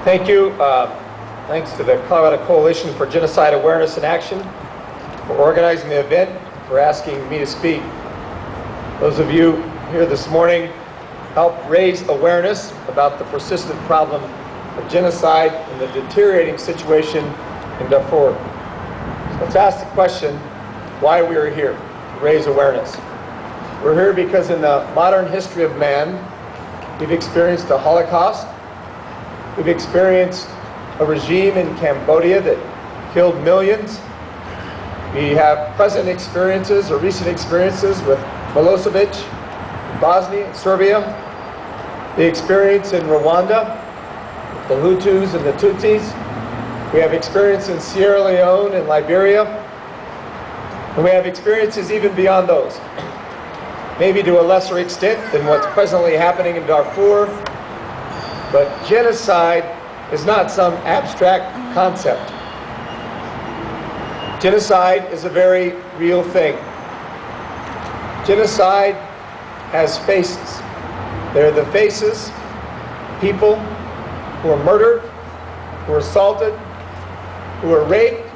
Thank you. Thanks to the Colorado Coalition for Genocide Awareness and Action for organizing the event, for asking me to speak. Those of you here this morning helped raise awareness about the persistent problem of genocide and the deteriorating situation in Darfur. So let's ask the question why we are here, to raise awareness. We're here because in the modern history of man, we've experienced a Holocaust. We've experienced a regime in Cambodia that killed millions. We have present experiences or recent experiences with Milosevic in Bosnia and Serbia. The experience in Rwanda with the Hutus and the Tutsis. We have experience in Sierra Leone and Liberia. And we have experiences even beyond those. Maybe to a lesser extent than what's presently happening in Darfur. But genocide is not some abstract concept. Genocide is a very real thing. Genocide has faces. They're the faces of people who are murdered, who are assaulted, who are raped.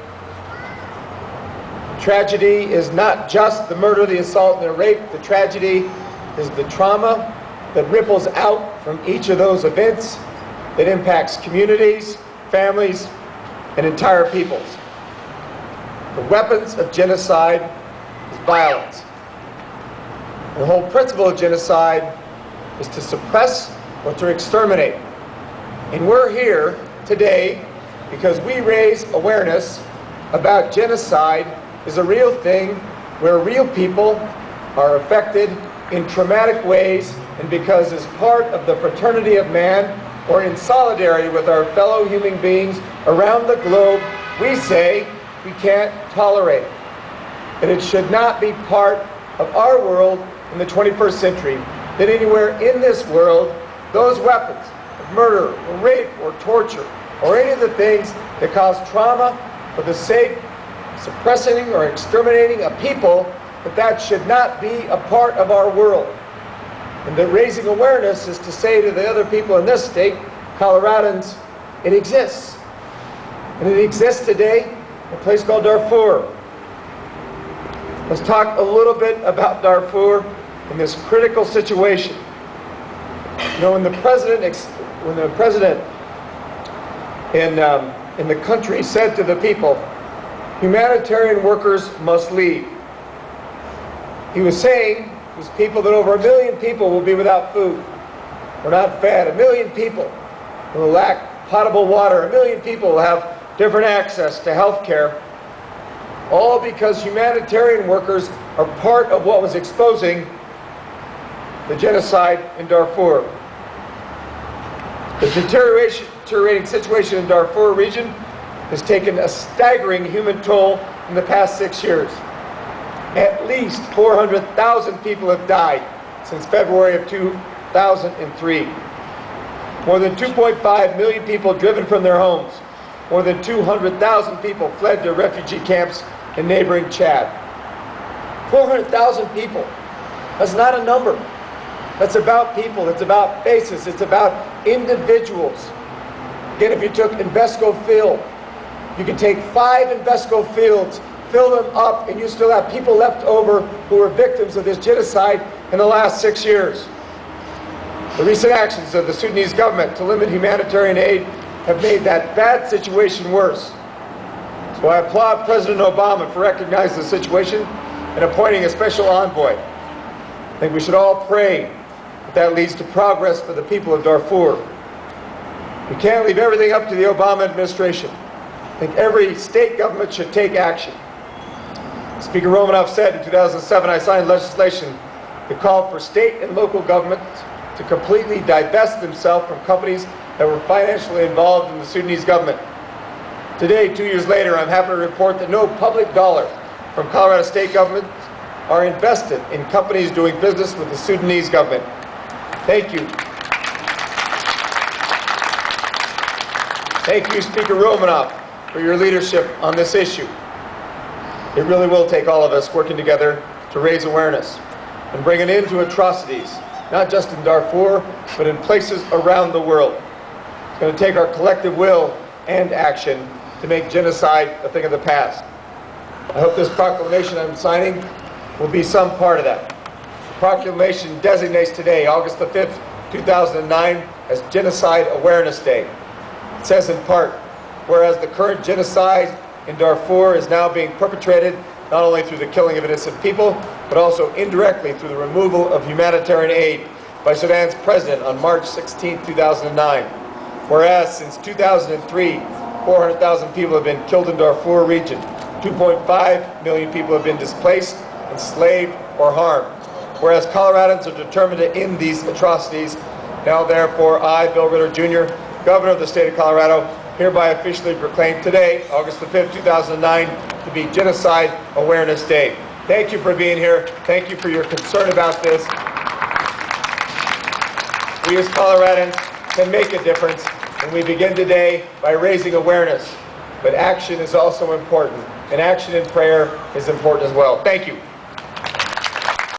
Tragedy is not just the murder, the assault, and the rape. The tragedy is the trauma that ripples out from each of those events that impacts communities, families, and entire peoples. The weapons of genocide is violence. The whole principle of genocide is to suppress or to exterminate. And we're here today because we raise awareness about genocide is a real thing where real people are affected in traumatic ways, and because as part of the fraternity of man or in solidarity with our fellow human beings around the globe, we say we can't tolerate it. That it should not be part of our world in the 21st century, that anywhere in this world, those weapons of murder or rape or torture or any of the things that cause trauma for the sake of suppressing or exterminating a people, that should not be a part of our world. And that raising awareness is to say to the other people in this state, Coloradans, it exists. And it exists today in a place called Darfur. Let's talk a little bit about Darfur in this critical situation. You know, when the president in the country said to the people, humanitarian workers must leave, he was saying to his people that over 1 million people will be without food or not fed. 1 million people will lack potable water. 1 million people will have different access to health care, all because humanitarian workers are part of what was exposing the genocide in Darfur. The deteriorating situation in Darfur region has taken a staggering human toll in the past 6 years. At least 400,000 people have died since February of 2003. More than 2.5 million people driven from their homes. More than 200,000 people fled to refugee camps in neighboring Chad. 400,000 people. That's not a number. That's about people. It's about faces. It's about individuals. Again, if you took Invesco Field, you could take 5 Invesco Fields, fill them up, and you still have people left over who were victims of this genocide in the last 6 years. The recent actions of the Sudanese government to limit humanitarian aid have made that bad situation worse. So I applaud President Obama for recognizing the situation and appointing a special envoy. I think we should all pray that leads to progress for the people of Darfur. We can't leave everything up to the Obama administration. I think every state government should take action. Speaker Romanoff said in 2007, I signed legislation that called for state and local governments to completely divest themselves from companies that were financially involved in the Sudanese government. Today, 2 years later, I'm happy to report that no public dollar from Colorado state governments are invested in companies doing business with the Sudanese government. Thank you. Thank you, Speaker Romanoff, for your leadership on this issue. It really will take all of us working together to raise awareness and bring an end to atrocities, not just in Darfur, but in places around the world. going to take our collective will and action to make genocide a thing of the past. I hope this proclamation I'm signing will be some part of that. The proclamation designates today, August the 5th, 2009, as Genocide Awareness Day. It says in part, whereas the current genocide in Darfur is now being perpetrated not only through the killing of innocent people, but also indirectly through the removal of humanitarian aid by Sudan's president on March 16, 2009. Whereas since 2003, 400,000 people have been killed in Darfur region, 2.5 million people have been displaced, enslaved, or harmed. Whereas Coloradans are determined to end these atrocities, now therefore I, Bill Ritter Jr., Governor of the state of Colorado, hereby officially proclaim today, August the 5th, 2009, to be Genocide Awareness Day. Thank you for being here. Thank you for your concern about this. We as Coloradans can make a difference, and we begin today by raising awareness. But action is also important, and action in prayer is important as well. Thank you.